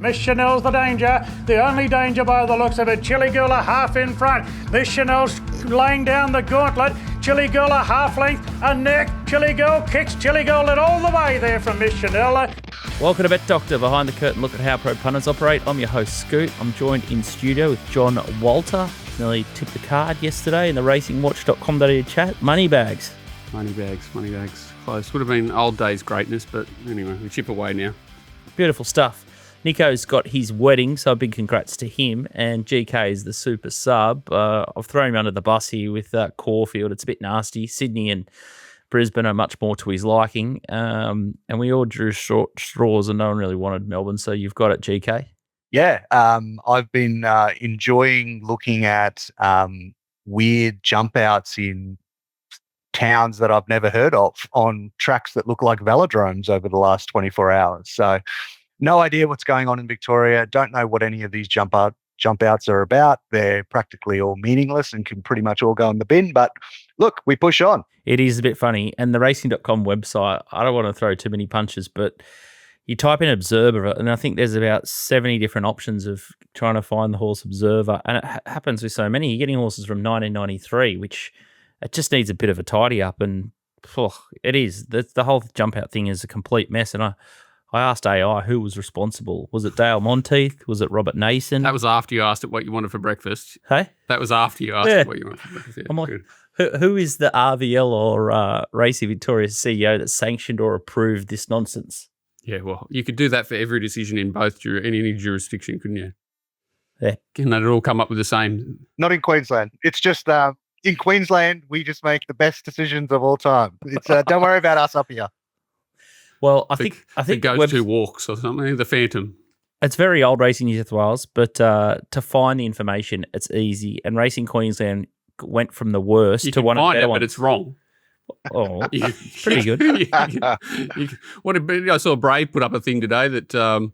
Miss Chanel's the danger. The only danger by the looks of it. Chili Girl a half in front. Miss Chanel's laying down the gauntlet. Chili Girl a half length, a neck. Chili Girl kicks. Chili Girl led all the way there from Miss Chanel. Welcome to Bet Doctor, behind the curtain look at how pro punters operate. I'm your host, Scoot. I'm joined in studio with John Walter. Nearly tipped the card yesterday in the racingwatch.com.au chat. Moneybags. Moneybags. Close. Would have been old days greatness, but anyway, we chip away now. Beautiful stuff. Nico's got his wedding, so a big congrats to him. And GK is the super sub. I've thrown him under the bus here with Caulfield. It's a bit nasty. Sydney and Brisbane are much more to his liking. And we all drew short straws and no one really wanted Melbourne, so you've got it, GK. Yeah, I've been enjoying looking at weird jump outs in towns that I've never heard of on tracks that look like velodromes over the last 24 hours. So no idea what's going on in Victoria. Don't know what any of these jump outs are about. They're practically all meaningless and can pretty much all go in the bin. But look, we push on. It is a bit funny. And the racing.com website, I don't want to throw too many punches, but you type in Observer, and I think there's about 70 different options of trying to find the horse Observer. And it happens with so many. You're getting horses from 1993, which it just needs a bit of a tidy up. And it is. The whole jump out thing is a complete mess. And I asked AI who was responsible. Was it Dale Monteith? Was it Robert Nason? That was after you asked it what you wanted for breakfast. Hey? That was after you asked it what you wanted for breakfast. Yeah, I'm like, who is the RVL or Racing Victoria CEO that sanctioned or approved this nonsense? Yeah, well, you could do that for every decision in any jurisdiction, couldn't you? Yeah. And they'd all come up with the same. Not in Queensland. It's just in Queensland, we just make the best decisions of all time. It's don't worry about us up here. Well, I think the go-to walks or something, the Phantom. It's very old Racing New South Wales, but to find the information, it's easy. And Racing Queensland went from the worst to one of the better ones. But it's wrong. Oh, pretty good. I saw Brave put up a thing today that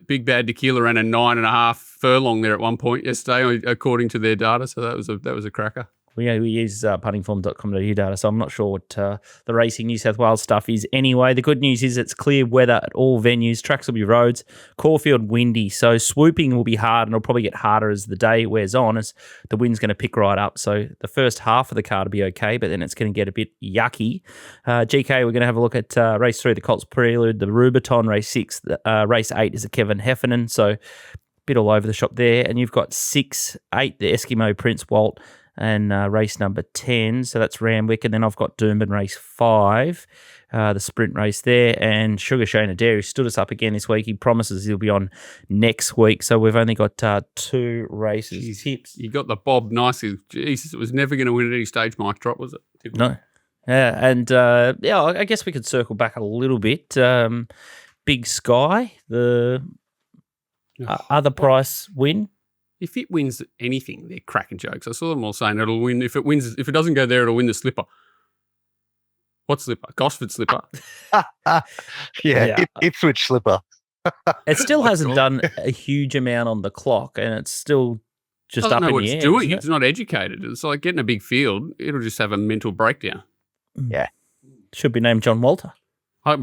Big Bad Tequila ran a 9.5 furlong there at one point yesterday, according to their data. So that was a cracker. We use puntingform.com.au data, so I'm not sure what the Racing New South Wales stuff is anyway. The good news is it's clear weather at all venues. Tracks will be roads. Caulfield windy, so swooping will be hard, and it'll probably get harder as the day wears on, as the wind's going to pick right up. So the first half of the card will be okay, but then it's going to get a bit yucky. GK, we're going to have a look at race 3, the Colts Prelude, the Rubiton, race 6. Race 8 is a Kevin Heffernan, so bit all over the shop there. And you've got 6, 8, the Eskimo Prince Walt, and race number 10, so that's Randwick. And then I've got Doomben race 5, the sprint race there, and Sugar Shane Adair, who stood us up again this week. He promises he'll be on next week, so we've only got 2 races. Jeez, you got the bob nicely. Jesus, it was never going to win at any stage, Mike Drop, was it? No. And I guess we could circle back a little bit. Big Sky, the other price win. If it wins anything, they're cracking jokes. I saw them all saying it'll win. If it doesn't go there, it'll win the slipper. What slipper? Gosford slipper. Ipswich slipper. It still hasn't done a huge amount on the clock, and it's still just up in the air. Doesn't know what it's doing. It's not educated. It's like getting a big field. It'll just have a mental breakdown. Yeah. Should be named John Walter.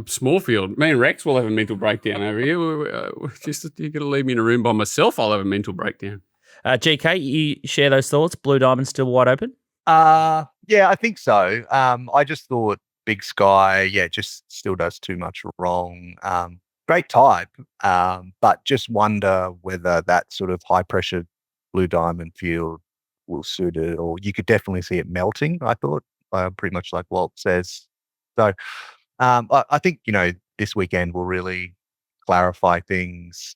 Small field. Me and Rex will have a mental breakdown over here. You're going to leave me in a room by myself. I'll have a mental breakdown. GK, you share those thoughts? Blue Diamond still wide open? Yeah, I think so. I just thought Big Sky, just still does too much wrong. Great type, but just wonder whether that sort of high-pressure Blue Diamond field will suit it, or you could definitely see it melting, I thought, pretty much like Walt says. So I think, this weekend will really clarify things.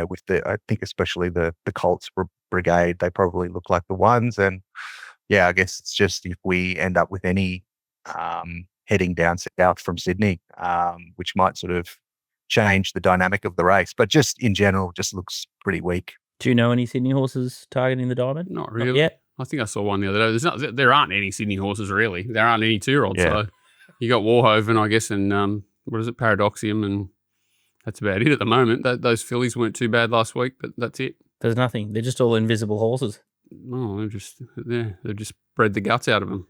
With I think especially the Colts brigade, they probably look like the ones. And I guess it's just if we end up with any heading down south from Sydney, which might sort of change the dynamic of the race. But just in general, just looks pretty weak. Do you know any Sydney horses targeting the Diamond? Not really. Not yet. I think I saw one the other day. There aren't any Sydney horses really. There aren't any 2-year-olds. Yeah. So you got Warhoven, I guess, and what is it, Paradoxium, and that's about it at the moment. Those fillies weren't too bad last week, but that's it. There's nothing. They're just all invisible horses. No, they've just bred the guts out of them.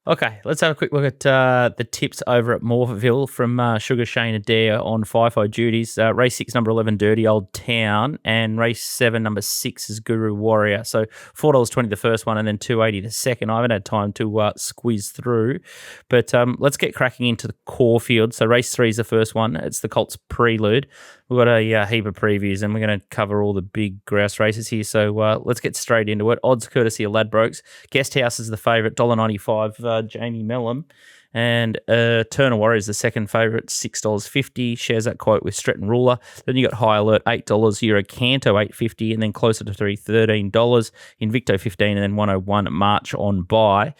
Okay, let's have a quick look at the tips over at Morphettville from Sugar Shane Adair on FIFO duties. Race 6, number 11, Dirty Old Town, and race 7, number 6 is Guru Warrior. So $4.20 the first one and then $2.80 the second. I haven't had time to squeeze through, but let's get cracking into the Caulfield. So race 3 is the first one. It's the Colts Prelude. We've got a heap of previews and we're going to cover all the big grouse races here. So let's get straight into it. Odds courtesy of Ladbrokes. Guest House is the favourite, $1.95, Jamie Mellum. And Eternal Warrior is the second favourite, $6.50. Shares that quote with Stretton Ruler. Then you got High Alert, $8. Euro Canto, $8.50. And then closer to $13. Invicto, $15. And then 101 March on by.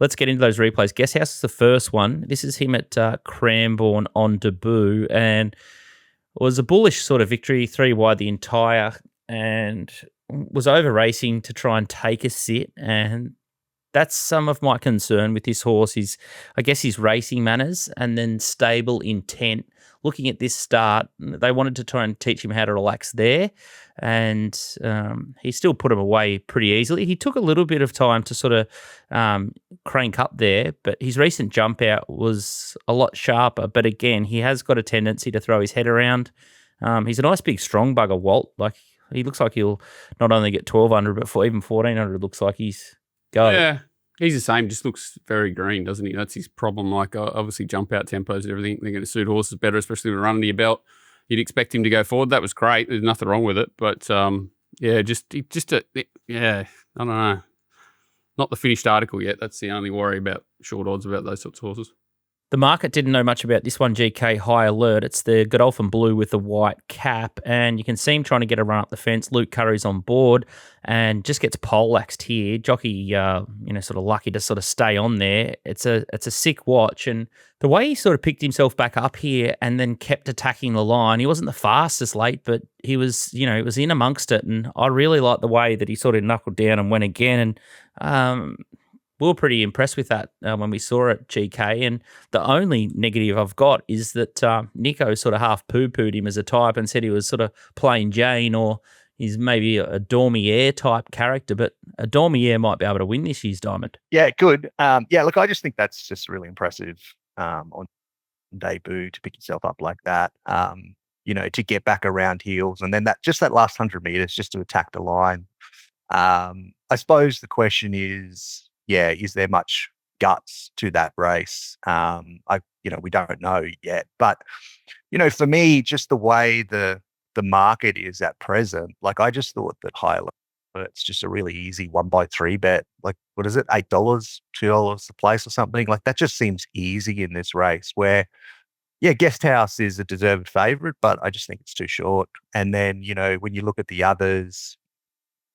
Let's get into those replays. Guest House is the first one. This is him at Cranbourne on debut. And it was a bullish sort of victory, 3 wide the entire, and was over racing to try and take a sit. And that's some of my concern with this horse is, I guess, his racing manners and then stable intent. Looking at this start, they wanted to try and teach him how to relax there, and he still put him away pretty easily. He took a little bit of time to sort of crank up there, but his recent jump out was a lot sharper. But again, he has got a tendency to throw his head around. He's a nice big strong bugger, Walt. Like, he looks like he'll not only get 1,200, but for even 1,400 looks like he's going. Yeah. He's the same, just looks very green, doesn't he? That's his problem. Like, obviously, jump out tempos and everything, they're going to suit horses better, especially with a run under your belt. You'd expect him to go forward. That was great. There's nothing wrong with it. But, I don't know. Not the finished article yet. That's the only worry about short odds about those sorts of horses. The market didn't know much about this one, GK High Alert. It's the Godolphin Blue with the white cap, and you can see him trying to get a run up the fence. Luke Curry's on board and just gets poleaxed here. Jockey, sort of lucky to sort of stay on there. It's a sick watch, and the way he sort of picked himself back up here and then kept attacking the line. He wasn't the fastest late, but he was, he was in amongst it, and I really like the way that he sort of knuckled down and went again. And we were pretty impressed with that when we saw it, GK. And the only negative I've got is that Nico sort of half poo-pooed him as a type and said he was sort of plain Jane, or he's maybe a Dormier type character, but a Dormier might be able to win this year's Diamond. Yeah, good. Look, I just think that's just really impressive on debut to pick yourself up like that, to get back around heels. And then that last 100 metres just to attack the line. I suppose the question is, is there much guts to that race? We don't know yet. But, for me, just the way the market is at present, like, I just thought that High Alert, it's just a really easy 1x3 bet. Like, what is it? $8, $2 a place or something? Like, that just seems easy in this race where, Guest House is a deserved favourite, but I just think it's too short. And then, when you look at the others,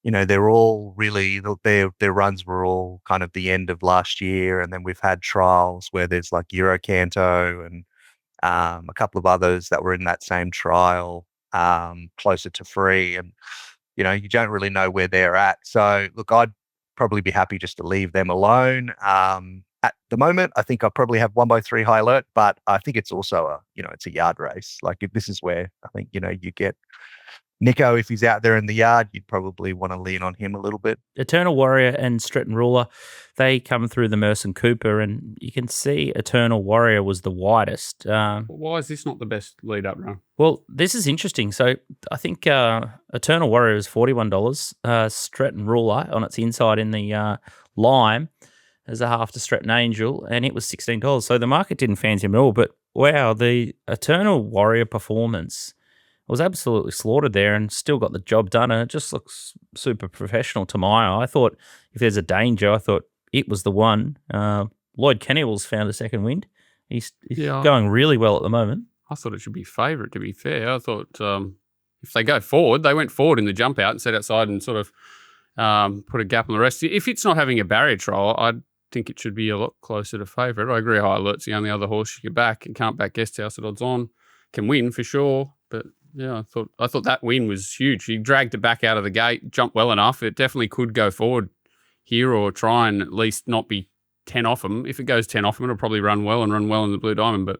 they're all really, their runs were all kind of the end of last year. And then we've had trials where there's like Eurocanto and a couple of others that were in that same trial closer to free. And, you don't really know where they're at. So, look, I'd probably be happy just to leave them alone. At the moment, I think I'll probably have 1x3 High Alert, but I think it's also it's a yard race. Like, if this is where I think, you get Nico, if he's out there in the yard, you'd probably want to lean on him a little bit. Eternal Warrior and Stretton Ruler, they come through the Merson Cooper, and you can see Eternal Warrior was the widest. Why is this not the best lead-up run? Well, this is interesting. So I think Eternal Warrior is $41. Stretton Ruler on its inside in the Lime as a half to Stretton Angel, and it was $16. So the market didn't fancy him at all. But wow, the Eternal Warrior performance was absolutely slaughtered there and still got the job done, and it just looks super professional to my eye. I thought if there's a danger, I thought it was the one. Lloyd Kennewell's found a second wind. He's going really well at the moment. I thought it should be favourite, to be fair. I thought if they go forward, they went forward in the jump out and sat outside and sort of put a gap on the rest. If it's not having a barrier trial, I think it should be a lot closer to favourite. I agree High Alert's the only other horse you can back and can't back Guest House at odds on. Can win for sure, but yeah, I thought that win was huge. He dragged it back out of the gate, jumped well enough. It definitely could go forward here or try and at least not be 10 off him. If it goes 10 off him, it'll probably run well in the Blue Diamond. But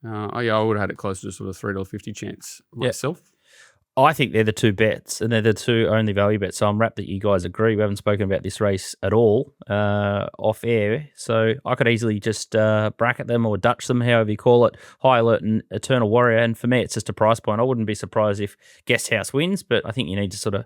I would have had it closer to sort of $3.50 chance myself. I think they're the two bets, and they're the two only value bets. So I'm rapt that you guys agree. We haven't spoken about this race at all off air. So I could easily just bracket them or Dutch them, however you call it, High Alert and Eternal Warrior. And for me, it's just a price point. I wouldn't be surprised if Guest House wins, but I think you need to sort of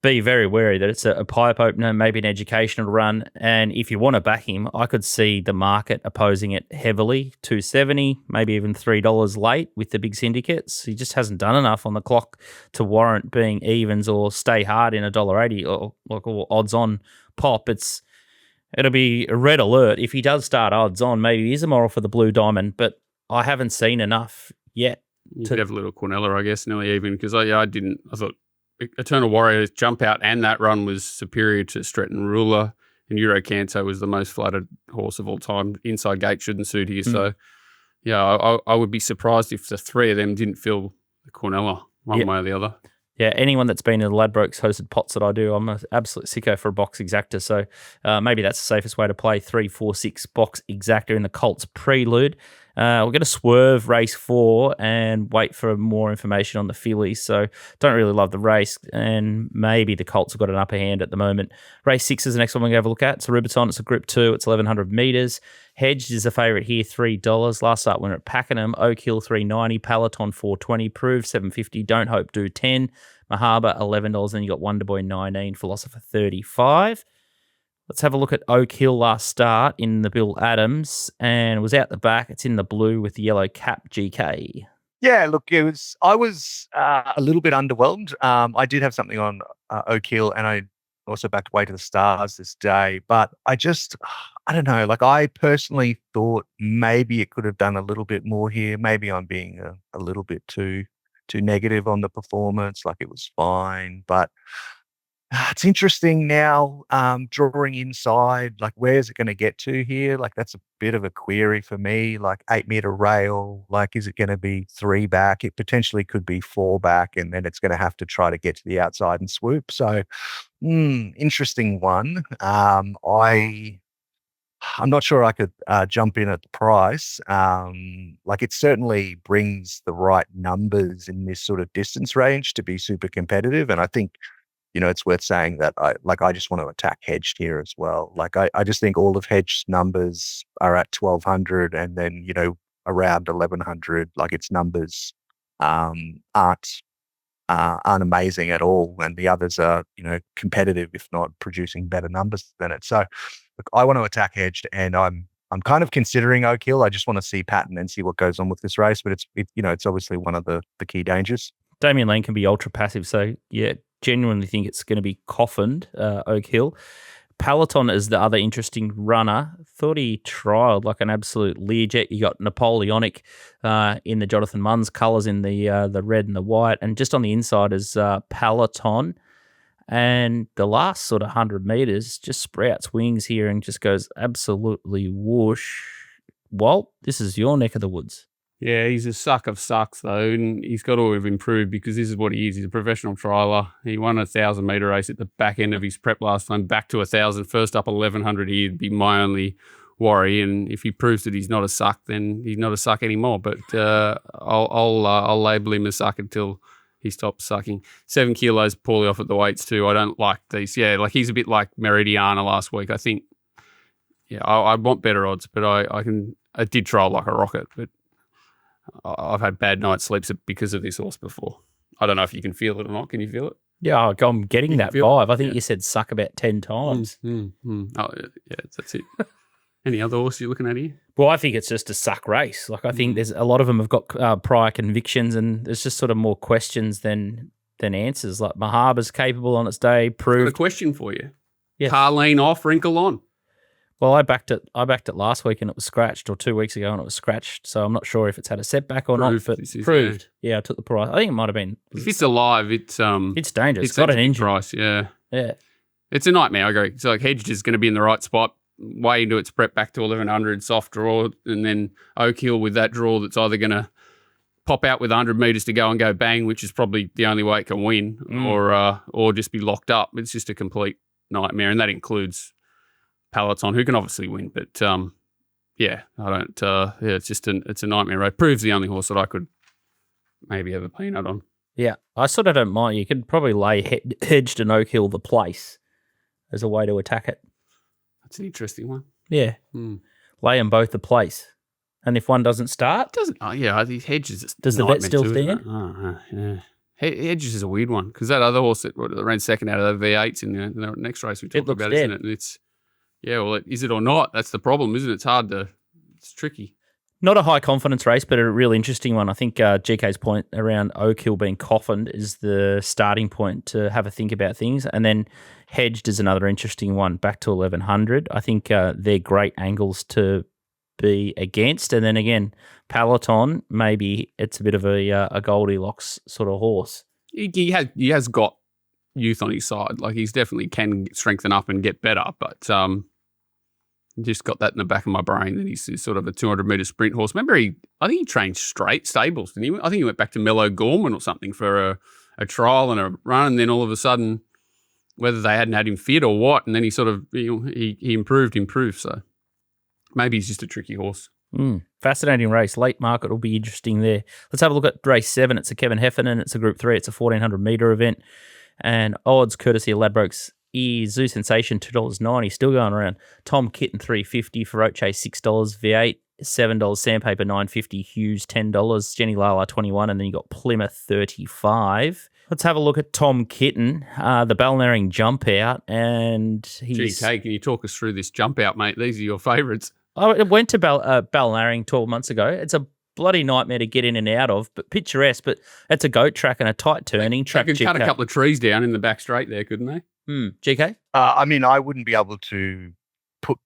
be very wary that it's a pipe opener, maybe an educational run. And if you want to back him, I could see the market opposing it heavily, $2.70, maybe even $3 late with the big syndicates. He just hasn't done enough on the clock to warrant being evens or stay hard in $1.80 or odds on pop. It'll be a red alert. If he does start odds on, maybe he is a moral for the Blue Diamond, but I haven't seen enough yet. You could have a little Cornella, I guess, nearly even, because I thought Eternal Warrior's jump out and that run was superior to Stretton Ruler, and Euro Canto was the most flattered horse of all time. Inside Gate shouldn't suit here. So, yeah, I would be surprised if the three of them didn't fill the Cornella one way or the other. Yeah, anyone that's been in the Ladbrokes hosted pots that I do, I'm an absolute sicko for a box exactor. So maybe that's the safest way to play 3, 4, 6 box exactor in the Colts Prelude. We're going to swerve race 4 and wait for more information on the fillies. So don't really love the race, and maybe the Colts have got an upper hand at the moment. Race 6 is the next one we're going to have a look at. It's a Rubiton. It's a Group 2. It's 1,100 metres. Hedged is the favourite here, $3. Last start winner at Pakenham. Oak Hill, $3.90. Peloton, $4.20. Prove, $7.50. Don't Hope, do $10. Mahaba, $11. Then you got Wonder Boy, $19. Philosopher, $35. Let's have a look at Oak Hill last start in the Bill Adams, and it was out the back. It's in the blue with the yellow cap, GK. Yeah, look, I was a little bit underwhelmed. I did have something on Oak Hill, and I also backed Way to the Stars this day, but I don't know. Like, I personally thought maybe it could have done a little bit more here. Maybe I'm being a little bit too negative on the performance. Like, it was fine, but it's interesting now, drawing inside, like, where's it going to get to here? Like, that's a bit of a query for me. Like, 8-meter rail, like, is it going to be 3 back? It potentially could be 4 back, and then it's going to have to try to get to the outside and swoop. So, interesting one. I'm not sure I could jump in at the price. Like, it certainly brings the right numbers in this sort of distance range to be super competitive. And I think, it's worth saying that I just want to attack Hedged here as well. Like, I just think all of Hedged's numbers are at 1,200, and then, around 1,100, like, its numbers aren't amazing at all. And the others are, competitive, if not producing better numbers than it. So, look, I want to attack Hedged, and I'm kind of considering Oak Hill. I just want to see pattern and see what goes on with this race, but it's obviously one of the key dangers. Damian Lane can be ultra passive, so yeah, genuinely think it's going to be coffined, Oak Hill. Peloton is the other interesting runner. Thought he trialled like an absolute Learjet. You got Napoleonic in the Jonathan Munns colours in the red and the white, and just on the inside is Peloton. And the last sort of 100 metres just sprouts wings here and just goes absolutely whoosh. Walt, this is your neck of the woods. Yeah, he's a suck of sucks, though, and he's got to have improved, because this is what he is. He's a professional trialer. He won a 1,000-metre race at the back end of his prep last time, back to 1,000. First up 1,100, he'd be my only worry. And if he proves that he's not a suck, then he's not a suck anymore. But I'll label him a suck until he stops sucking. 7 kilos poorly off at the weights too. I don't like these. Yeah, like, he's a bit like Meridiana last week. I think, I want better odds, but I did trial like a rocket, but I've had bad night's sleeps because of this horse before. I don't know if you can feel it or not. Can you feel it? Yeah, I'm getting that vibe. I think you said suck about 10 times. Oh, yeah, that's it. Any other horse you're looking at here? Well, I think it's just a suck race. Like, I think there's a lot of them have got prior convictions, and there's just sort of more questions than answers. Like, Mahaba's capable on its day. Proved. I've got a question for you. Yes. Carleen off, Wrinkle on. Well, I backed it last week and it was scratched, or 2 weeks ago and it was scratched. So I'm not sure if it's had a setback or not, but proved. Yeah, I took the price. I think it might have been. If it's alive, it's dangerous. It's got an injury. Price, yeah. Yeah. It's a nightmare, I agree. So, like, Hedged is going to be in the right spot, way into its prep, back to 1,100, soft draw, and then Oak Hill with that draw that's either going to pop out with 100 metres to go and go bang, which is probably the only way it can win, or just be locked up. It's just a complete nightmare, and that includes Peloton, who can obviously win, but it's just it's a nightmare race. Proves the only horse that I could maybe have a peanut on. Yeah, I sort of don't mind. You could probably lay Hedged and Oak Hill the place as a way to attack it. That's an interesting one. Yeah. Lay them both the place. And if one doesn't start, I think Hedges. Does the vet still stand? Yeah. Hedges is a weird one because that other horse that ran second out of the V8s in the next race we talked about, dead. isn't it? And it's is it or not? That's the problem, isn't it? It's tricky. Not a high confidence race, but a real interesting one. I think GK's point around Oak Hill being coffined is the starting point to have a think about things. And then Hedged is another interesting one, back to 1100. I think they're great angles to be against. And then again, Peloton, maybe it's a bit of a Goldilocks sort of horse. He has got youth on his side. Like he's definitely can strengthen up and get better, but just got that in the back of my brain that he's sort of a 200-metre sprint horse. Remember, I think he trained straight stables, didn't he? I think he went back to Mellow Gorman or something for a trial and a run, and then all of a sudden, whether they hadn't had him fit or what, and then he sort of he improved. So maybe he's just a tricky horse. Fascinating race. Late market will be interesting there. Let's have a look at race 7. It's a Kevin Heffernan. It's a Group 3. It's a 1,400-metre event. And odds, courtesy of Ladbrokes, is Zoo Sensation, $2.90, still going around. Tom Kitten, $3.50. Feroce, $6. V8, $7. Sandpaper, $9.50. Hughes, $10. Jenny Lala, $21. And then you got Plymouth, $35. Let's have a look at Tom Kitten, the Balnarring jump out. And he's... GK, can you talk us through this jump out, mate? These are your favourites. I went to Balnarring 12 months ago. It's a bloody nightmare to get in and out of, but picturesque. But it's a goat track and a tight turning track. They could cut a couple of trees down in the back straight there, couldn't they? GK? I mean, I wouldn't be able to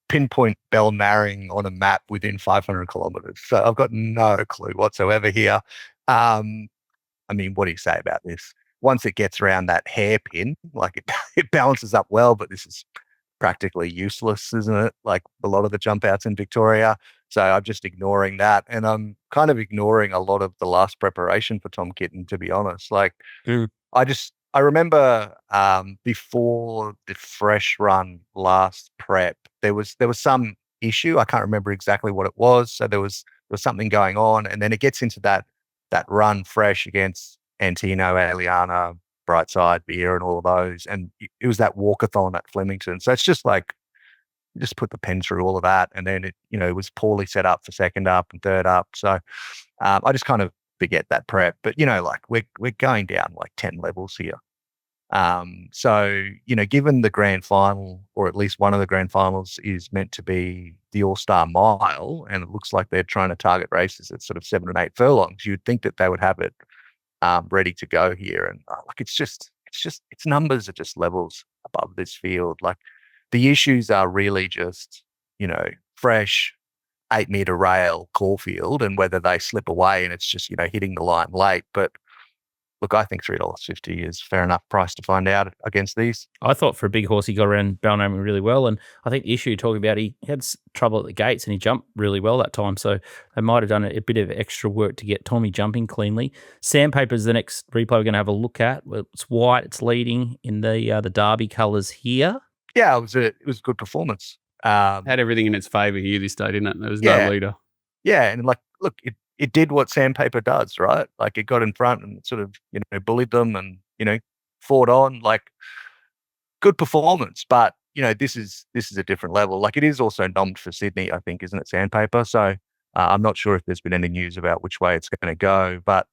pinpoint Balnarring on a map within 500 kilometres. So I've got no clue whatsoever here. I mean, what do you say about this? Once it gets around that hairpin, like it balances up well, but this is practically useless, isn't it? Like a lot of the jump outs in Victoria. So I'm just ignoring that. And I'm kind of ignoring a lot of the last preparation for Tom Kitten, to be honest. Like I remember before the fresh run last prep, there was some issue. I can't remember exactly what it was. So there was something going on. And then it gets into that run fresh against Antino, Aliana, Brightside, Beer, and all of those. And it was that walkathon at Flemington. So it's just like, just put the pen through all of that. And then it was poorly set up for second up and third up. So I just kind of forget that prep. But, like we're going down like 10 levels here. So, given the grand final, or at least one of the grand finals is meant to be the All-Star Mile, and it looks like they're trying to target races at sort of 7 and 8 furlongs, you'd think that they would have it ready to go here. And its numbers are just levels above this field. Like the issues are really just, fresh 8-metre rail Caulfield and whether they slip away and it's just, hitting the line late. But look, I think $3.50 is fair enough price to find out against these. I thought for a big horse, he got around Balnarring really well. And I think the issue you're talking about, he had trouble at the gates and he jumped really well that time. So they might have done a bit of extra work to get Tommy jumping cleanly. Sandpaper's the next replay we're going to have a look at. It's white. It's leading in the Derby colours here. Yeah, it was a good performance. Had everything in its favour here this day, didn't it? There was no leader. Yeah, and look, it did what Sandpaper does, right? Like it got in front and sort of, bullied them and, fought on. Like good performance, but this is a different level. Like it is also nommed for Sydney, I think, isn't it, Sandpaper? So I'm not sure if there's been any news about which way it's going to go. But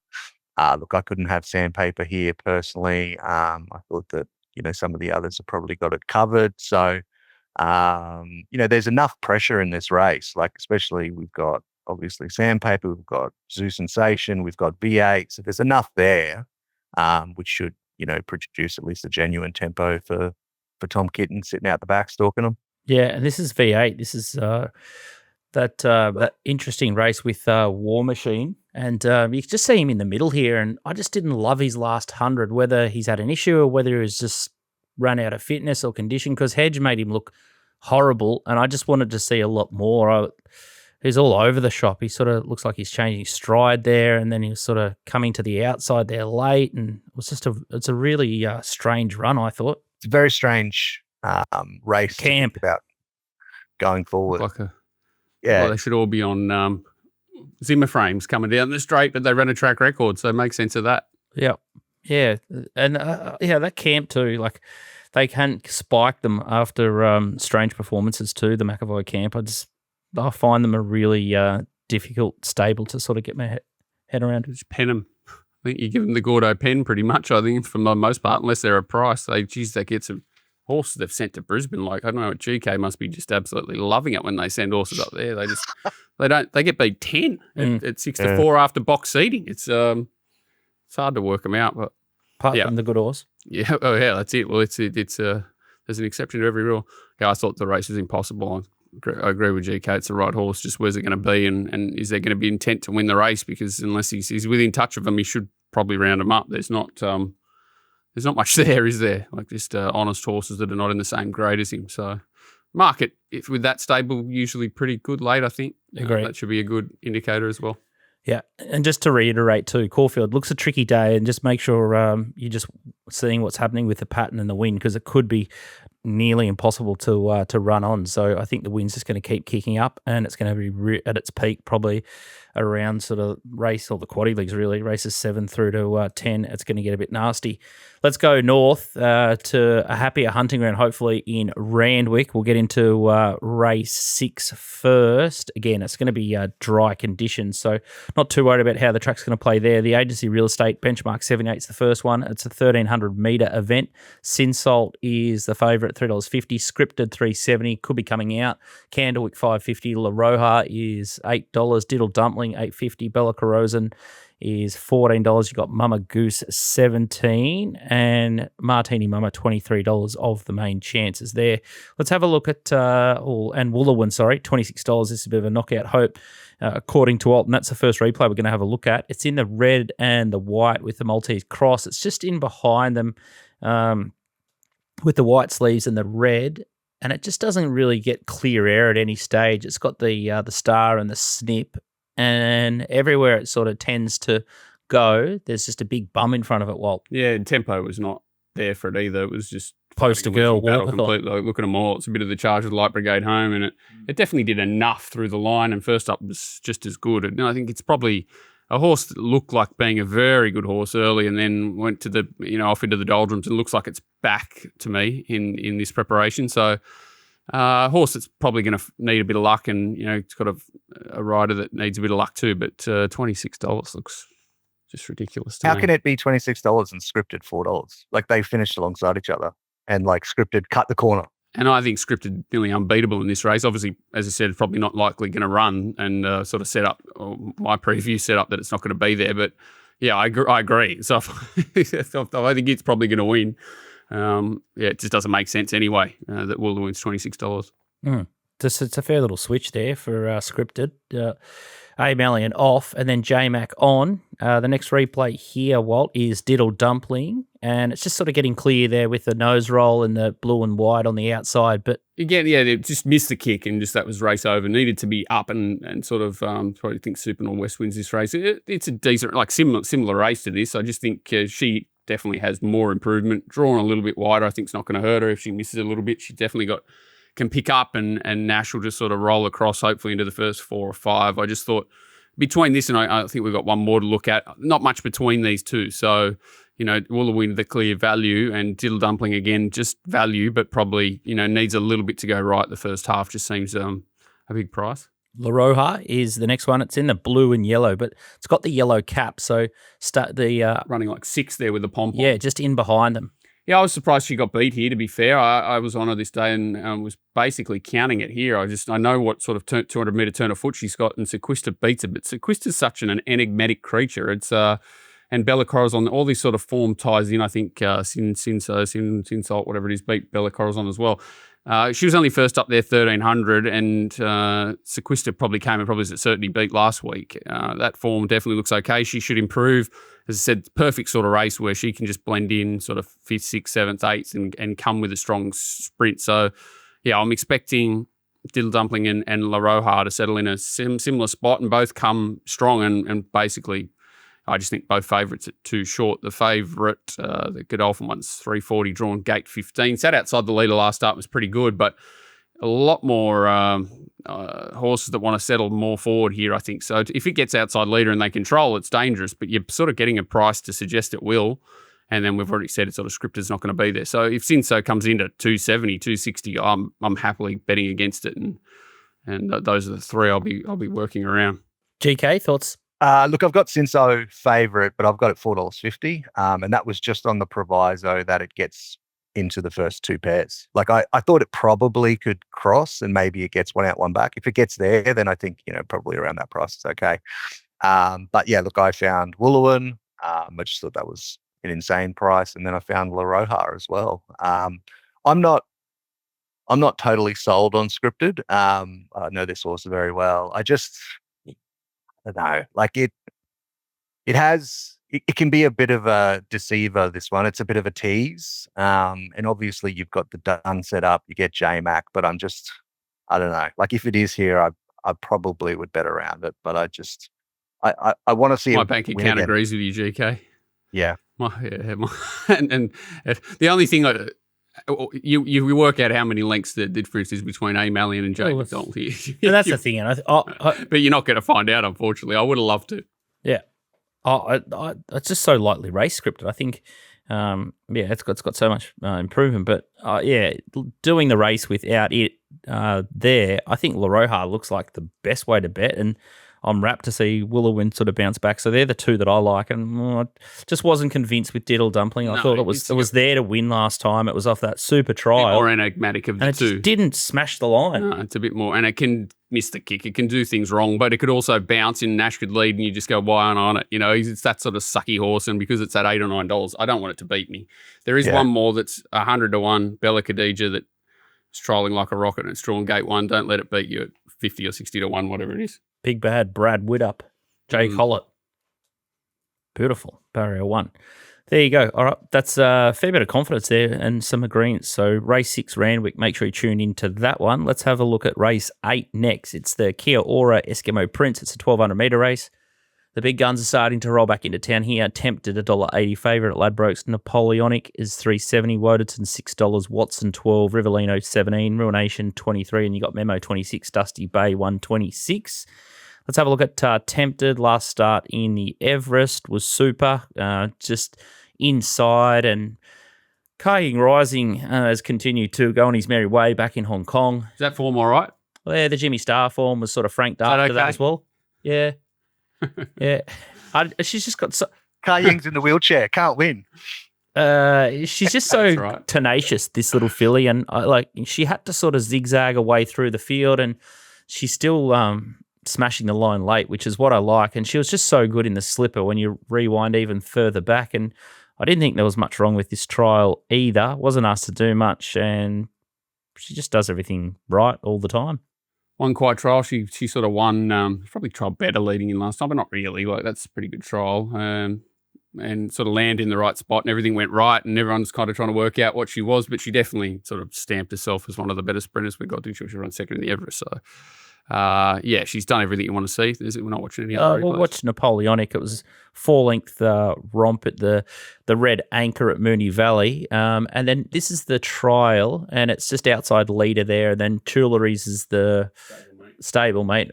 look, I couldn't have Sandpaper here personally. I thought that some of the others have probably got it covered. So there's enough pressure in this race. Like especially we've got obviously Sandpaper, we've got Zoo Sensation, we've got V8. So there's enough there, which should, produce at least a genuine tempo for Tom Kitten sitting out the back stalking them. Yeah, and this is V8. This is that interesting race with War Machine. And you just see him in the middle here. And I just didn't love his last 100, whether he's had an issue or whether he's just run out of fitness or condition, because Hedge made him look horrible. And I just wanted to see a lot more. He's all over the shop. He sort of looks like he's changing stride there, and then he was sort of coming to the outside there late, and it was just it's a really strange run, I thought. It's a very strange race camp about going forward. Well, they should all be on Zimmer frames coming down the straight, but they run a track record, so it makes sense of that. Yeah. Yeah, and that camp too. Like they can spike them after strange performances too. The McAvoy camp, I find them a really difficult stable to sort of get my head around. Just pen them. I think you give them the Gordo pen pretty much. I think for the most part, unless they're a price, they get some horses they've sent to Brisbane. Like I don't know, GK must be just absolutely loving it when they send horses up there. They get beat 10 at 6-4 after box seating. It's hard to work them out, but apart from the good horse. Yeah, that's it. Well, it's there's an exception to every rule. Yeah, I thought the race was impossible. I agree with GK. It's the right horse. Just where's it going to be, and is there going to be intent to win the race? Because unless he's within touch of them, he should probably round them up. There's not much there, is there? Like just honest horses that are not in the same grade as him. So market with that stable usually pretty good late. I think that should be a good indicator as well. Yeah, and just to reiterate too, Caulfield looks a tricky day, and just make sure you're just seeing what's happening with the pattern and the wind, because it could be nearly impossible to run on. So I think the wind's just going to keep kicking up, and it's going to be at its peak probably around sort of race, or the quaddie leagues really, races 7 through to 10. It's going to get a bit nasty. Let's go north to a happier hunting ground, hopefully in Randwick. We'll get into race 6 first. Again, it's going to be dry conditions, so not too worried about how the track's going to play there. The Agency Real Estate Benchmark 78 is the first one. It's a 1,300-metre event. Sinsalt is the favourite, $3.50. Scripted, $3.70. Could be coming out. Candlewick, $5.50. La Roja is $8. Diddle Dumpling, $8.50. Bella Corrosion is $14. You've got Mama Goose, $17, and Martini Mama, $23 of the main chances there. Let's have a look at and Woolawin, $26. This is a bit of a knockout hope, according to Walt, and that's the first replay we're going to have a look at. It's in the red and the white with the Maltese cross. It's just in behind them with the white sleeves and the red, and it just doesn't really get clear air at any stage. It's got the star and the snip, and everywhere it sort of tends to go, there's just a big bum in front of it, Walt. Yeah, tempo was not there for it either. It was just poster girl walk. Completely. Like, look at them all. It's a bit of the charge of the Light Brigade home, and it definitely did enough through the line, and first up was just as good. And I think it's probably a horse that looked like being a very good horse early, and then went to the off into the doldrums, and looks like it's back to me in this preparation. So a horse that's probably going to need a bit of luck, and it's got a rider that needs a bit of luck too. But $26 looks just ridiculous to me. How can it be $26 and scripted $4? Like they finished alongside each other, and like scripted cut the corner. And I think scripted nearly unbeatable in this race. Obviously, as I said, probably not likely going to run, and sort of set up, or my preview set up that it's not going to be there. But yeah, I agree. So I think it's probably going to win. It just doesn't make sense anyway that Wooler wins $26. It's a fair little switch there for scripted. A Malian off, and then J-Mac on. The next replay here, Walt, is Diddle Dumpling, and it's just sort of getting clear there with the nose roll and the blue and white on the outside. But again, they just missed the kick, and just that was race over. Needed to be up and sort of probably think Super Norwest wins this race. It's a decent, like similar race to this. I just think she definitely has more improvement. Drawn a little bit wider, I think it's not going to hurt her if she misses a little bit. She definitely can pick up, and Nash will just sort of roll across, hopefully into the first 4 or 5. I just thought between this and I think we've got one more to look at. Not much between these two. So, Woolawin, the clear value, and Diddle Dumpling, again, just value, but probably, needs a little bit to go right. The first half just seems a big price. La Roja is the next one. It's in the blue and yellow, but it's got the yellow cap. So start the running like 6 there with the pom-pom. Yeah, just in behind them. Yeah, I was surprised she got beat here, to be fair. I was on her this day and was basically counting it here. I know what sort of 200-metre turn of foot she's got, and Sequista beats her, but Sequista's such an enigmatic creature. It's and Bella Corazon, all this sort of form ties in. I think Sinsalt, whatever it is, beat Bella Corazon as well. She was only first up there, 1,300, and Sequista probably came and probably as it certainly beat last week. That form definitely looks okay. She should improve. As I said, perfect sort of race where she can just blend in sort of 5th, 6th, 7th, 8th and come with a strong sprint. So, yeah, I'm expecting Diddle Dumpling and La Roja to settle in a similar spot and both come strong and basically I just think both favourites at too short. The favourite, the Godolphin one's 340 drawn gate 15. Sat outside the leader last start, was pretty good, but a lot more horses that want to settle more forward here, I think. So if it gets outside leader and they control, it's dangerous, but you're sort of getting a price to suggest it will. And then we've already said it's sort of scripted's not going to be there. So if Sinso comes in at 270, 260, I'm happily betting against it. And those are the three I'll be working around. GK, thoughts? Look, I've got Sinso favourite, but I've got it $4.50. And that was just on the proviso that it gets into the first two pairs. Like I thought it probably could cross and maybe it gets one out, one back. If it gets there, then I think, probably around that price it's okay. But yeah, look, I found Wooloowin. I just thought that was an insane price. And then I found La Roja as well. I'm not totally sold on scripted. I know this horse very well. I don't know. Like it can be a bit of a deceiver, this one. It's a bit of a tease. And obviously you've got the done set up, you get J-Mac, but I don't know. Like if it is here, I probably would bet around it, but I want to see my bank account agrees with you, GK. Yeah. And the only thing you work out how many lengths the difference is between A. Mallion and Jay McDonald here. And that's the thing. But you're not going to find out, unfortunately. I would have loved to. Yeah. It's just so lightly race scripted. I think, it's got so much improvement. But doing the race without it there, I think La Roja looks like the best way to bet, and I'm rapt to see Wooloowin sort of bounce back. So they're the two that I like, and I just wasn't convinced with Diddle Dumpling. I thought it was there to win last time. It was off that super trial. More enigmatic of the two. And it just didn't smash the line. No, it's a bit more, and it can miss the kick. It can do things wrong, but it could also bounce in. Nash could lead, and you just go, why aren't on it? It's that sort of sucky horse, and because it's at $8 or $9, I don't want it to beat me. There is one more that's 100 to 1, Bella Khadija, that's trolling like a rocket, and it's drawn gate 1. Don't let it beat you at 50 or 60 to 1, whatever it is. Big bad Brad Widdup, Jay Collett. Beautiful. Barrier 1. There you go. All right. That's a fair bit of confidence there and some agreements. So race 6 Randwick, make sure you tune into that one. Let's have a look at race 8 next. It's the Kia Ora Eskimo Prince. It's a 1,200 metre race. The big guns are starting to roll back into town here. Tempted $1.80 favourite at Ladbrokes. Napoleonic is $3.70. Wodenton $6. Watson $12. Rivellino $17. Ruination $23. And you got Memo $26. Dusty Bay $126. Let's have a look at Tempted. Last start in the Everest was super. Just inside, and Kaiying Rising has continued to go on his merry way back in Hong Kong. Is that form all right? Well, yeah, the Jimmy Star form was sort of franked after that as well. Yeah. Yeah. She's just got so... Kaiying's in the wheelchair. Can't win. She's just so tenacious, this little filly, and she had to sort of zigzag her way through the field, and she's still smashing the line late, which is what I like. And she was just so good in the slipper when you rewind even further back. And I didn't think there was much wrong with this trial either. Wasn't asked to do much, and she just does everything right all the time. One quiet trial. She sort of won. Probably tried better leading in last time, but not really. That's a pretty good trial. And sort of land in the right spot, and everything went right, and everyone's kind of trying to work out what she was, but she definitely sort of stamped herself as one of the better sprinters we got. Didn't she? She ran second in the Everest, so she's done everything you want to see. We're not watching any other. We'll watch Napoleonic. It was 4-length romp at the Red Anchor at Moonee Valley, and then this is the trial, and it's just outside leader there, and then Tuileries is the stablemate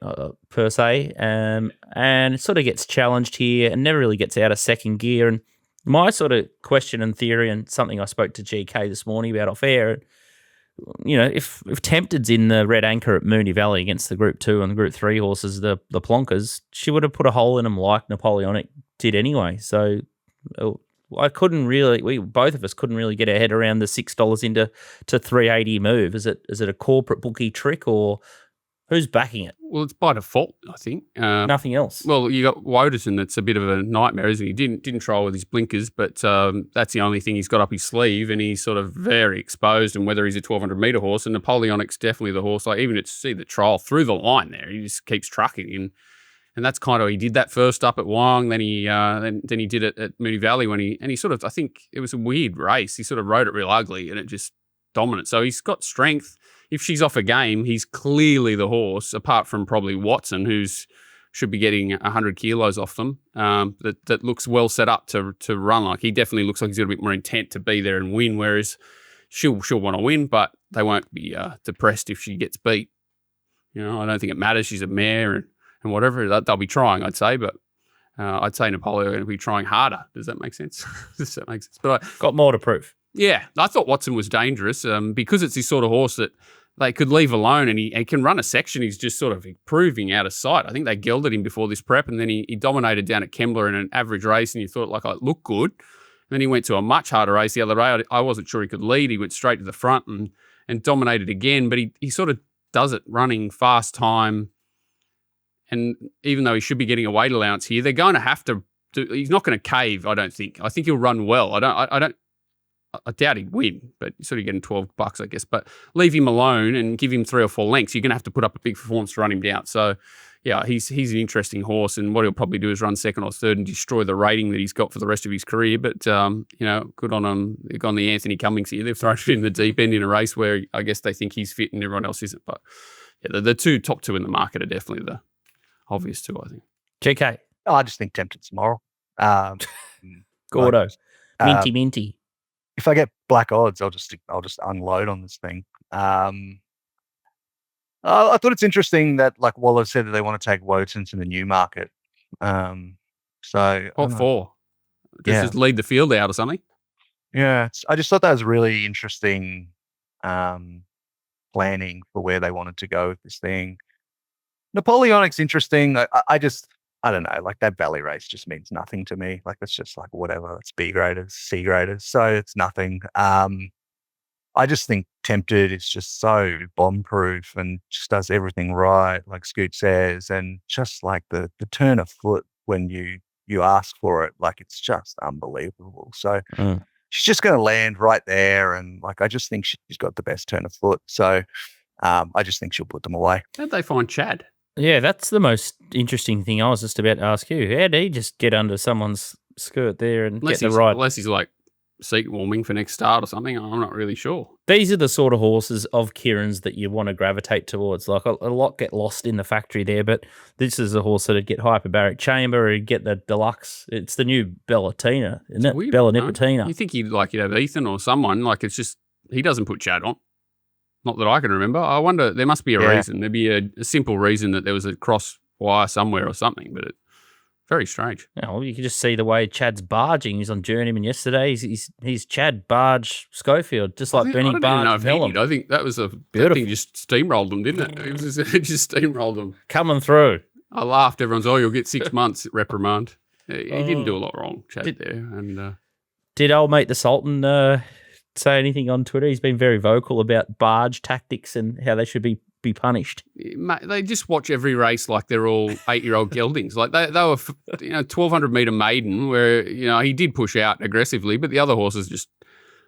per se, and it sort of gets challenged here and never really gets out of second gear. And my sort of question and theory, and something I spoke to GK this morning about off air, if Tempted's in the Red Anchor at Moonee Valley against the Group 2 and the Group 3 horses, the Plonkers, she would have put a hole in them like Napoleonic did anyway. So I couldn't really, both of us couldn't really get our head around the $6 into $3.80 move. Is it a corporate bookie trick, or who's backing it? Well, it's by default, I think. Nothing else. Well, you got Wodenton. That's a bit of a nightmare, isn't he? Didn't trial with his blinkers, but that's the only thing he's got up his sleeve, and he's sort of very exposed. And whether he's a 1,200 metre horse, and Napoleonic's definitely the horse. Like even to see the trial through the line there, he just keeps trucking, and that's kind of, he did that first up at Wyong, then he then he did it at Moonee Valley when he sort of, I think it was a weird race. He sort of rode it real ugly, and it just dominant. So he's got strength. If she's off a game, he's clearly the horse, apart from probably Watson, who's should be getting 100 kilos off them, that looks well set up to run. Like he definitely looks like he's got a bit more intent to be there and win, whereas she'll want to win, but they won't be depressed if she gets beat. I don't think it matters. She's a mare and whatever. They'll be trying, I'd say, but I'd say Napoleon are going to be trying harder. Does that make sense? Does that make sense? But Got more to prove. yeah, I thought Watson was dangerous because it's this sort of horse that they could leave alone, and he can run a section. He's just sort of improving out of sight. I think they gelded him before this prep, and then he dominated down at Kembla in an average race, and you thought, like, it looked good. And then he went to a much harder race the other day. I wasn't sure he could lead. He went straight to the front and dominated again, but he sort of does it running fast time. And even though he should be getting a weight allowance here, they're going to have to he's not going to cave, I don't think. I think he'll run well. I doubt he'd win, but you're sort of getting $12, I guess. But leave him alone and give him 3 or 4 lengths. You're going to have to put up a big performance to run him down. So, yeah, he's an interesting horse, and what he'll probably do is run second or third and destroy the rating that he's got for the rest of his career. But, good on him. They've gone the Anthony Cummings here. They've thrown him in the deep end in a race where I guess they think he's fit and everyone else isn't. But, yeah, the top two in the market are definitely the obvious two, I think. GK. I just think Tempted tomorrow. Gordo. Minty. If I get black odds, I'll just unload on this thing. I thought it's interesting that, like, Waller said that they want to take Wotan to the new market. What for? Just lead the field out or something? Yeah, I just thought that was really interesting planning for where they wanted to go with this thing. Napoleonic's interesting. I don't know, like that Valley race just means nothing to me. Like it's just like whatever, it's B graders, C graders. So it's nothing. I just think Tempted is just so bomb proof and just does everything right, like Scoot says, and just like the turn of foot when you ask for it, like it's just unbelievable. So she's just going to land right there, and like I just think she's got the best turn of foot. So I just think she'll put them away. How'd they find Chad? Yeah, that's the most interesting thing. I was just about to ask you. How did he just get under someone's skirt there and get the right? Unless he's like seat warming for next start or something. I'm not really sure. These are the sort of horses of Kieran's that you want to gravitate towards. Like a lot get lost in the factory there, but this is a horse that'd get hyperbaric chamber or he'd get the deluxe. It's the new Bellatina, isn't it? Weird, Bella Nipotina. You think you'd have Ethan or someone. Like it's just, he doesn't put Chad on. Not that I can remember. I wonder, there must be a reason. There'd be a simple reason that there was a cross wire somewhere or something, but it's very strange. Yeah, well, you can just see the way Chad's barging. He's on Journeyman yesterday. He's Chad Barge Schofield, just like Benny Barge. I think that was that thing just steamrolled them, didn't it? It just steamrolled them. Coming through. I laughed. Everyone's, you'll get 6 months reprimand. He didn't do a lot wrong, Chad, there. And did old mate the Sultan say anything on Twitter? He's been very vocal about barge tactics and how they should be punished. They just watch every race like they're all 8-year-old geldings. Like they were 1,200 metre maiden where he did push out aggressively, but the other horses just.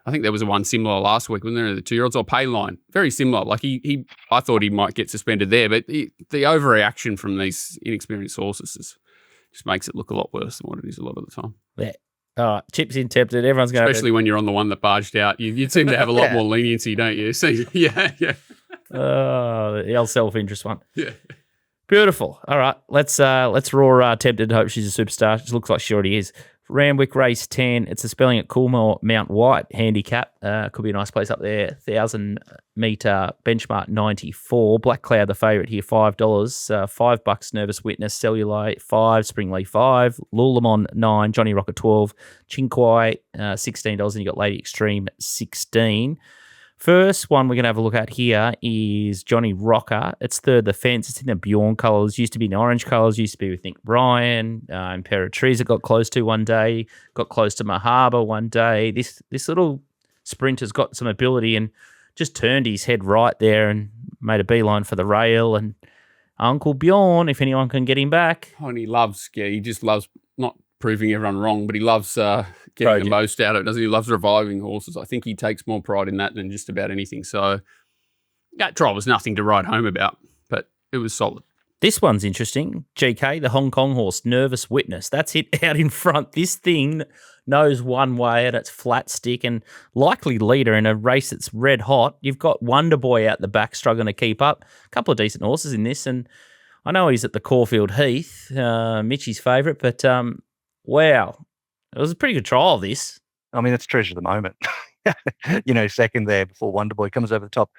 I think there was one similar last week when there the 2-year-olds or Payline, very similar. Like I thought he might get suspended there, but the overreaction from these inexperienced horses just makes it look a lot worse than what it is a lot of the time. Yeah. All right, Chips in Tempted. Everyone's going especially when you're on the one that barged out. You seem to have a lot more leniency, don't you? So, yeah. The old self-interest one. Yeah. Beautiful. All right, let's roar Tempted. Hope she's a superstar. She looks like she already is. Randwick race 10. It's a spelling at Coolmore Mount White handicap. Could be a nice place up there. 1,000 metre benchmark 94. Black Cloud the favourite here, $5. $5 Nervous Witness. Cellulite 5. Springleaf 5. Lulamon 9. Johnny Rocket 12. Chinquai $16. And you got Lady Extreme 16. First one we're going to have a look at here is Johnny Rocker. It's third the fence. It's in the Bjorn colours. Used to be in orange colours. Used to be with Nick Bryan. Imperatriz got close to one day. Got close to Mahaba one day. This little sprinter's got some ability and just turned his head right there and made a beeline for the rail. And Uncle Bjorn, if anyone can get him back. Oh, and he just loves not proving everyone wrong, but he loves getting the most out of it, doesn't he? He loves reviving horses. I think he takes more pride in that than just about anything. So that trial was nothing to write home about, but it was solid. This one's interesting. GK, the Hong Kong horse, Nervous Witness. That's it out in front. This thing knows one way and it's flat stick and likely leader in a race that's red hot. You've got Wonder Boy out the back struggling to keep up. A couple of decent horses in this, and I know he's at the Caulfield Heath, Mitchie's favourite, but wow. It was a pretty good trial, this. I mean, it's treasure of the moment. Second there before Wonderboy comes over the top.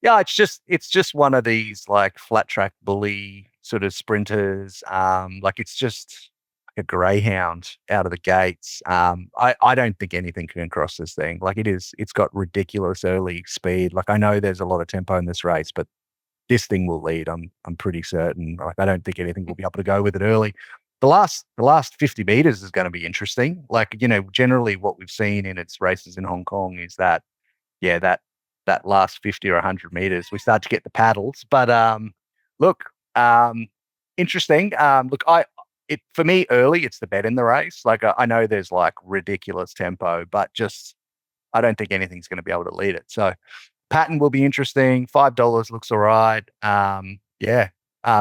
Yeah, it's just one of these like flat track bully sort of sprinters. Like it's just a greyhound out of the gates. I don't think anything can cross this thing. Like it's got ridiculous early speed. Like I know there's a lot of tempo in this race, but this thing will lead. I'm pretty certain. Like I don't think anything will be able to go with it early. The last 50 meters is going to be interesting. Like, generally what we've seen in its races in Hong Kong is that, that last 50 or 100 meters, we start to get the paddles. But look, interesting. Look, for me early, it's the bet in the race. Like I know there's like ridiculous tempo, but just I don't think anything's going to be able to lead it. So pattern will be interesting. $5 looks all right.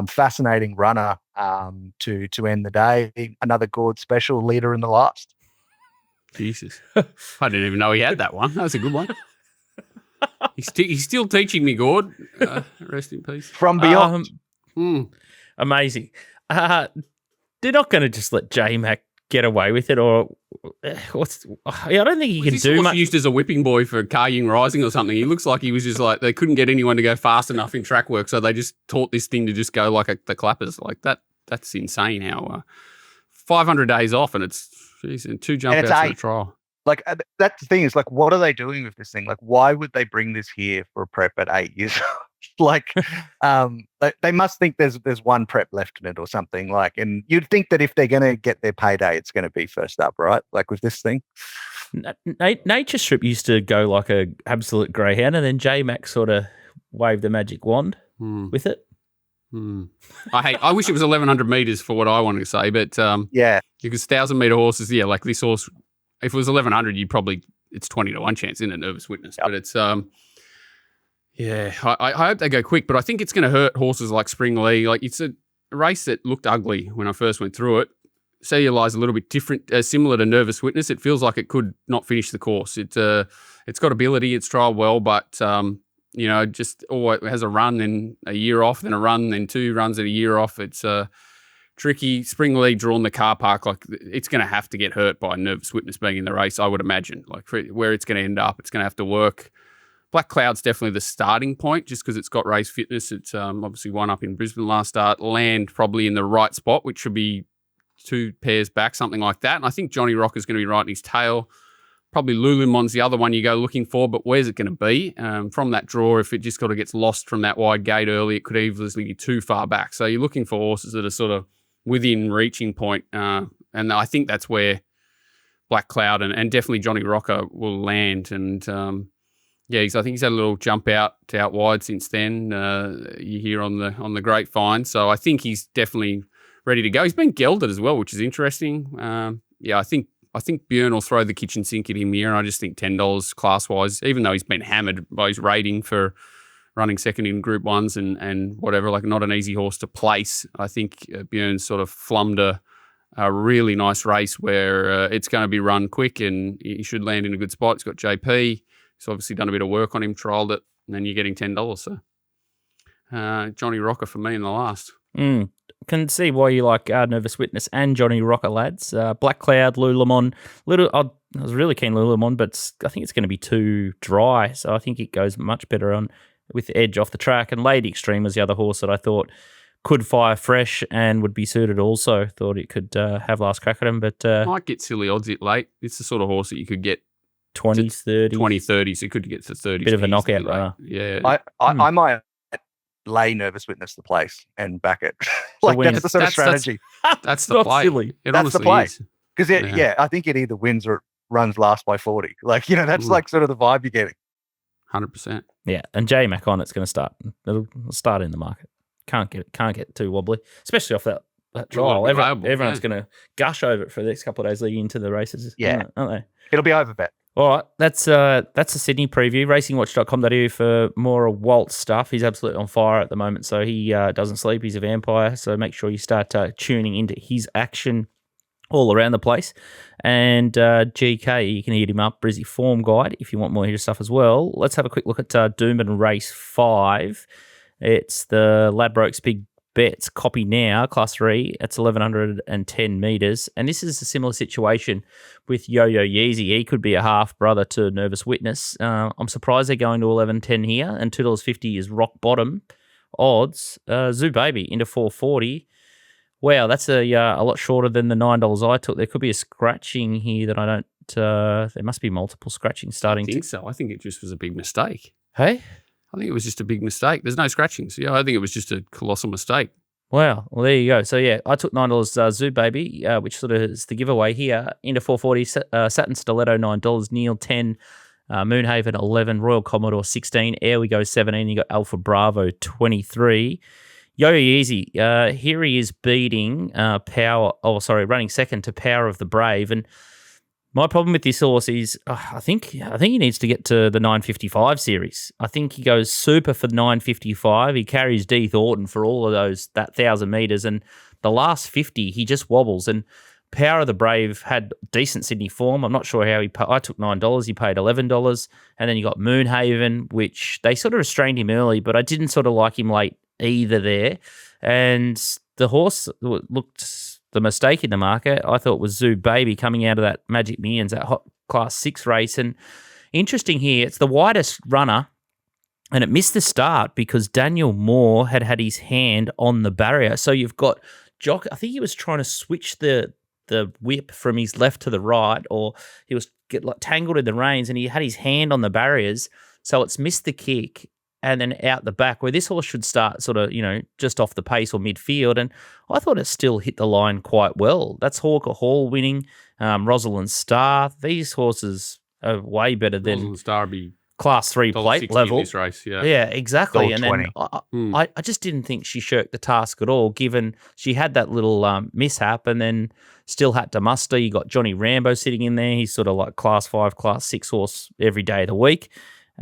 Fascinating runner to end the day. Another Gord special leader in the last. Jesus, I didn't even know he had that one. That was a good one. He's still teaching me, Gord. Rest in peace. From beyond. Amazing. They're not going to just let J-Mac get away with it, or I don't think he can do much. Used as a whipping boy for Karying Rising or something. He looks like he was just like they couldn't get anyone to go fast enough in track work, so they just taught this thing to just go like the clappers. Like that. That's insane. How 500 days off and it's 2 jump outs in a trial. Like that's the thing is like, what are they doing with this thing? Like, why would they bring this here for a prep at 8 years old? Like, they must think there's one prep left in it or something. Like, and you'd think that if they're going to get their payday, it's going to be first up, right? Like with this thing. Nature Strip used to go like a absolute greyhound, and then J-Mac sort of waved the magic wand with it. I wish it was 1,100 meters for what I wanted to say, but because 1,000-meter horses, like this horse, if it was 1,100, it's 20-1 chance in a Nervous Witness. Yep. But it's I hope they go quick, but I think it's going to hurt horses like Spring Lee. Like it's a race that looked ugly when I first went through it. Cellulise a little bit different, similar to Nervous Witness. It feels like it could not finish the course. It's got ability, it's trialled well, but it has a run, then a year off, then a run, then 2 runs at a year off. It's tricky. Spring Lee drawn the car park. Like it's going to have to get hurt by Nervous Witness being in the race, I would imagine. Like where it's going to end up, it's going to have to work. Black Cloud's definitely the starting point just because it's got race fitness. It's obviously one up in Brisbane last start. Land probably in the right spot, which should be 2 pairs back, something like that. And I think Johnny Rocker's going to be right in his tail. Probably Lulumon's the other one you go looking for, but where's it going to be? From that draw, if it just sort of gets lost from that wide gate early, it could easily be too far back. So you're looking for horses that are sort of within reaching point. And I think that's where Black Cloud and definitely Johnny Rocker will land. And I think he's had a little jump out wide since then. You hear on the grapevine. So I think he's definitely ready to go. He's been gelded as well, which is interesting. I think Björn will throw the kitchen sink at him here, and I just think $10 class-wise, even though he's been hammered by his rating for running second in Group 1s and whatever, like not an easy horse to place. I think Björn's sort of flummed a really nice race where it's going to be run quick and he should land in a good spot. He's got JP. He's obviously done a bit of work on him, trialled it, and then you're getting $10. So Johnny Rocker for me in the last. Can see why you like Nervous Witness and Johnny Rocker, lads. Black Cloud, Lululemon. I was really keen Lululemon, but I think it's going to be too dry, so I think it goes much better on with the edge off the track. And Lady Extreme was the other horse that I thought could fire fresh and would be suited also. Thought it could have last crack at him, but... might get silly odds it late. It's the sort of horse that you could get 20, 30. 20, 30, so you could get to 30. Bit of a knockout runner. Yeah. I might lay Nervous Witness the place and back it. That's the sort of strategy. That's the play. Silly. That's the play. Because I think it either wins or it runs last by 40. That's like sort of the vibe you're getting. 100%. Yeah, and J-Mac on it's going to start. It'll start in the market. Can't get too wobbly, especially off that trial. Everyone's going to gush over it for the next couple of days leading into the races. Yeah, aren't they? It'll be over bet. All right, that's a Sydney preview. Racingwatch.com.au for more of Walt's stuff. He's absolutely on fire at the moment, so he doesn't sleep. He's a vampire, so make sure you start tuning into his action all around the place. And GK, you can hit him up, Brizzy Form Guide, if you want more of his stuff as well. Let's have a quick look at Doomben Race 5. It's the Ladbrokes Big Bets copy now, Class 3. It's 1,110 metres. And this is a similar situation with Yo-Yo Yeezy. He could be a half-brother to Nervous Witness. I'm surprised they're going to 11.10 here, and $2.50 is rock bottom odds. Zoo Baby into 440. Wow, that's a lot shorter than the $9 I took. There could be a scratching here that I don't. There must be multiple scratchings starting. I think so. I think it just was a big mistake. Hey. I think it was just a big mistake. There's no scratchings. Yeah, I think it was just a colossal mistake. Wow. Well, there you go. So, yeah, I took $9 Zoo Baby, which sort of is the giveaway here. Into 440, Satin Stiletto, $9. Neil, 10. Moonhaven, 11. Royal Commodore, 16. Air We Go, 17. You got Alpha Bravo, 23. Yo-Yo Yeezy, here he is beating running second to Power of the Brave. And my problem with this horse is I think he needs to get to the 955 series. I think he goes super for 955. He carries D Thornton for all of that 1,000 metres, and the last 50 he just wobbles. And Power of the Brave had decent Sydney form. I'm not sure how I took $9. He paid $11, and then you got Moonhaven, which they sort of restrained him early, but I didn't sort of like him late either there. And the horse looked. The mistake in the market, I thought, was Zoo Baby coming out of that Magic Millions, that hot Class 6 race. And interesting here, it's the widest runner, and it missed the start because Daniel Moore had his hand on the barrier. So you've got Jock. I think he was trying to switch the whip from his left to the right, or he was tangled in the reins, and he had his hand on the barriers. So it's missed the kick. And then out the back, where this horse should start sort of, just off the pace or midfield. And I thought it still hit the line quite well. That's Hawker Hall winning, Rosalind Star. These horses are way better than Rosalind Star be Class 3 plate level. In this race, yeah. Yeah, exactly. And then $20. I just didn't think she shirked the task at all, given she had that little mishap and then still had to muster. You got Johnny Rambo sitting in there. He's sort of like Class 5, Class 6 horse every day of the week.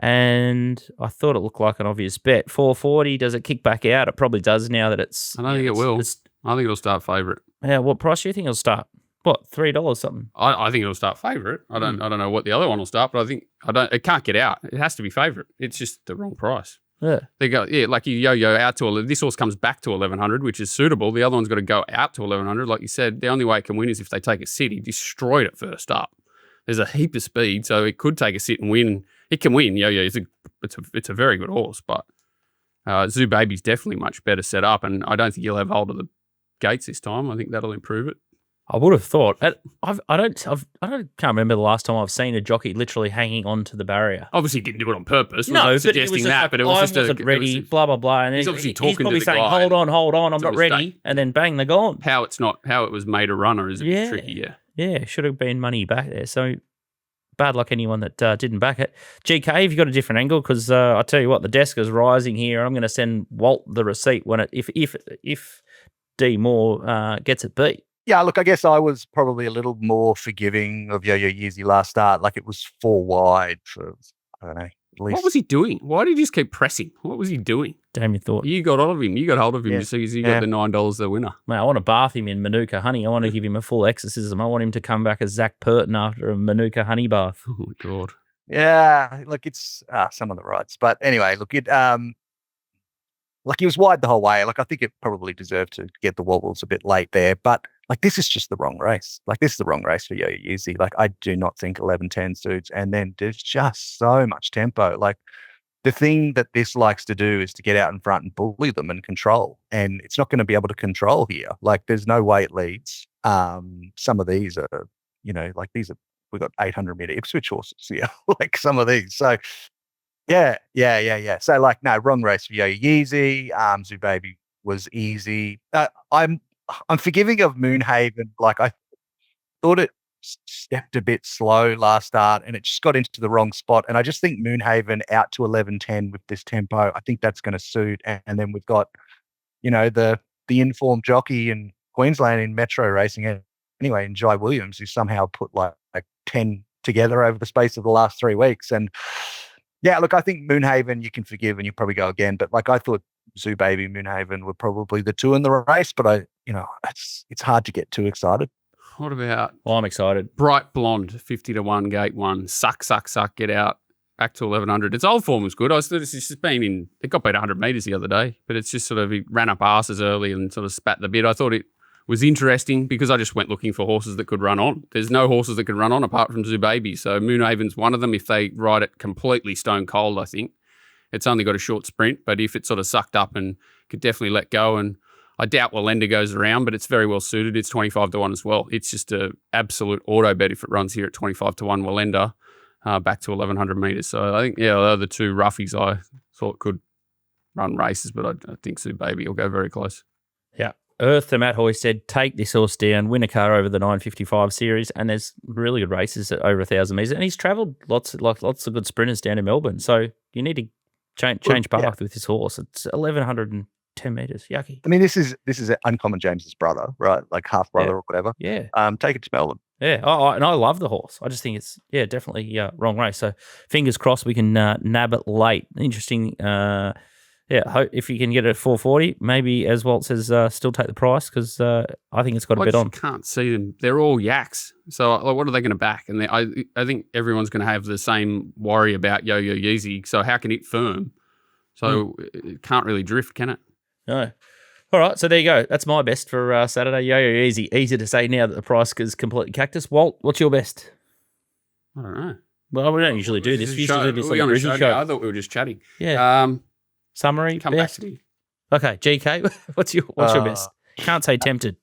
And I thought it looked like an obvious bet. 440, does it kick back out? It probably does now that it's... I don't think it will. I think it'll start favourite. Yeah, what price do you think it'll start? What, $3 something? I think it'll start favourite. I don't know what the other one will start, but it can't get out. It has to be favourite. It's just the wrong price. Yeah. They go, like you yo-yo out to, this horse comes back to 1,100, which is suitable. The other one's got to go out to 1,100. Like you said, the only way it can win is if they take a sit. He destroyed it first up. There's a heap of speed, so it could take a sit and win. It can win. Yo-yo, it's a very good horse, but Zoo Baby's definitely much better set up, and I don't think he'll have hold of the gates this time. I think that'll improve it. I would have thought. I can't remember the last time I've seen a jockey literally hanging onto the barrier. Obviously, he didn't do it on purpose. No, but it was just but it was just ready. Blah blah blah. And he's obviously talking probably to the saying, guy. "Hold on, I'm not ready," and then bang, they're gone. How it was made a runner is a bit tricky. Yeah. Yeah, should have been money back there. So bad luck anyone that didn't back it. GK, have you got a different angle? Because I tell you what, the desk is rising here. I'm going to send Walt the receipt when if D Moore gets it beat. Yeah, look, I guess I was probably a little more forgiving of Yo-Yo Yeezy last start. Like it was 4 wide for, I don't know, at least. What was he doing? Why did he just keep pressing? What was he doing? Damien Thought. You got hold of him. You got hold of him so you got the $9 the winner. Mate, I want to bath him in Manuka honey. I want to give him a full exorcism. I want him to come back as Zach Purton after a Manuka honey bath. Oh, my God. Yeah, look, it's some of the rights. But anyway, look, he was wide the whole way. Like I think it probably deserved to get the wobbles a bit late there. But like this is just the wrong race. Like this is the wrong race for Yo-Yo Yeezy. Like I do not think 11-10 suits. And then there's just so much tempo. Like the thing that this likes to do is to get out in front and bully them and control. And it's not going to be able to control here. Like there's no way it leads. Some of these are, we've got 800-meter Ipswich horses here. Like some of these. So yeah. So like, no, wrong race for Yo-Yo Yeezy. Zoo Baby was easy. I'm forgiving of Moonhaven. Like I thought it stepped a bit slow last start and it just got into the wrong spot. And I just think Moonhaven out to 11-10 with this tempo, I think that's going to suit. And then we've got, the informed jockey in Queensland in metro racing anyway, in Jai Williams, who somehow put like 10 together over the space of the last 3 weeks. And yeah, look, I think Moonhaven you can forgive and you probably go again. But like I thought Zoo Baby, Moonhaven were probably the two in the race, but it's hard to get too excited. What about? Well, I'm excited. Bright Blonde, 50-1, gate 1. Suck, get out. Back to 1,100. Its old form was good. It's just been in. It got beat 100 metres the other day, but it's just sort of it ran up arses early and sort of spat the bit. I thought it was interesting because I just went looking for horses that could run on. There's no horses that can run on apart from Zoo Baby. So Moonhaven's one of them. If they ride it completely stone cold, I think it's only got a short sprint. But if it sort of sucked up and could definitely let go, and I doubt Wallenda goes around, but it's very well suited. It's 25 to 1 as well. It's just an absolute auto bet if it runs here at 25 to 1 Wallenda back to 1,100 metres. So I think, they're the two roughies I thought could run races, but I think Sue Baby will go very close. Yeah. Earth to Matt Hoy said, take this horse down, win a car over the 955 series, and there's really good races at over 1,000 metres. And he's travelled lots of good sprinters down in Melbourne. So you need to change path with this horse. It's 1,110 metres. Yucky. I mean, this is Uncommon James's brother, right? Like half brother or whatever. Yeah. Take it to Melbourne. Yeah. And I love the horse. I just think it's, definitely wrong race. So fingers crossed we can nab it late. Interesting. If you can get it at 440, maybe, as Walt says, still take the price because I think it's got a bit on. I can't see them. They're all yaks. So what are they going to back? And I think everyone's going to have the same worry about Yo-Yo Yeezy. So how can it firm? So it can't really drift, can it? No. All right, so there you go. That's my best for Saturday. Yo-Yo Yeezy. Easy to say now that the price is completely cactus. Walt, what's your best? I don't know. Well, we don't usually do this. We usually do this like a Brizzy show. I thought we were just chatting. Yeah. Summary, come best? Back to me. Okay, GK, what's your best? Can't say tempted.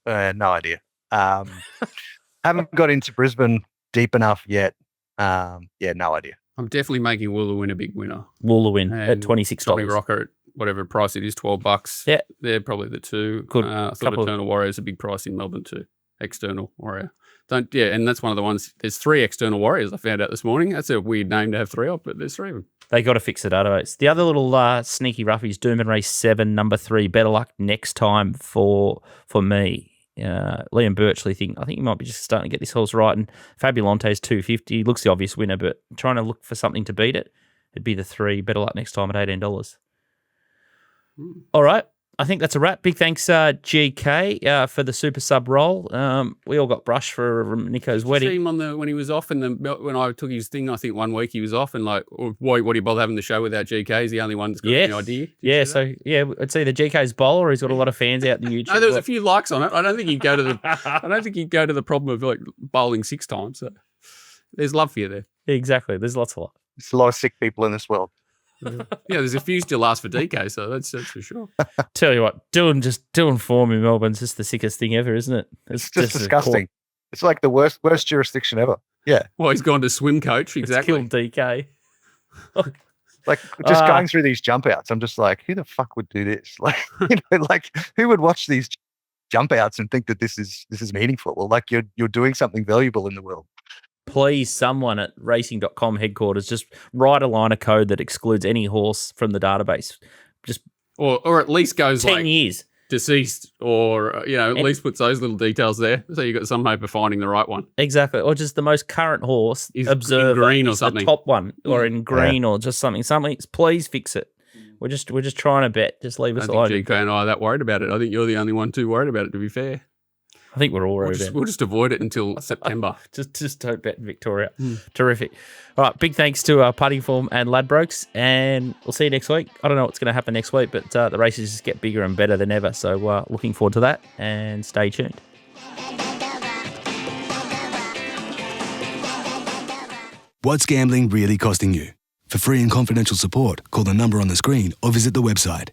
No idea. Haven't got into Brisbane deep enough yet. No idea. I'm definitely making Wooloo a big winner. Wooloo at $26. Johnny Rocker at whatever price it is, $12. Yeah. They're probably the two. Good. I thought Eternal Warrior is a big price in Melbourne too. External Warrior. And that's one of the ones. There's 3 External Warriors I found out this morning. That's a weird name to have 3 of, but there's 3 of them. They got to fix the database. The other little sneaky roughies, Doomben race 7, number 3. Better luck next time for me. Liam Birchley, I think he might be just starting to get this horse right. And Fabulante's 250. Looks the obvious winner, but trying to look for something to beat it. It'd be the 3. Better luck next time at $18. All right. I think that's a wrap. Big thanks, GK, for the super sub role. We all got brushed for Nico's wedding. See him when he was off, and when I took his thing, I think one week he was off, and why do you bother having the show without GK? He's the only one that's got any idea. It's either GK's bowl or he's got a lot of fans out in the YouTube. No, there was a few likes on it. I don't think he'd go to the problem of like bowling 6 times. So there's love for you there. Yeah, exactly. There's lots of love. There's a lot of sick people in this world. There's a few still last for DK, so that's for sure. Tell you what, doing form in Melbourne's just the sickest thing ever, isn't it? It's just disgusting. It's like the worst jurisdiction ever. Yeah. Well, he's gone to swim coach. Exactly. It's killed DK. Like just going through these jump outs, I'm just like, who the fuck would do this? Like, who would watch these jump outs and think that this is meaningful? Well, like you're doing something valuable in the world. Please, someone at racing.com headquarters, just write a line of code that excludes any horse from the database. Just or at least goes 10 years deceased, or at least puts those little details there, so you got some hope of finding the right one. Exactly, or just the most current horse observed in green or something, the top one, or in green, or just something. Please fix it. We're just trying to bet. Just leave us alone. I think GK and I are that worried about it. I think you're the only one too worried about it. To be fair. I think we're all worried about it. We'll just avoid it until September. just don't bet Victoria. Terrific. All right, big thanks to Punting Form and Ladbrokes, and we'll see you next week. I don't know what's going to happen next week, but the races just get bigger and better than ever. So looking forward to that, and stay tuned. What's gambling really costing you? For free and confidential support, call the number on the screen or visit the website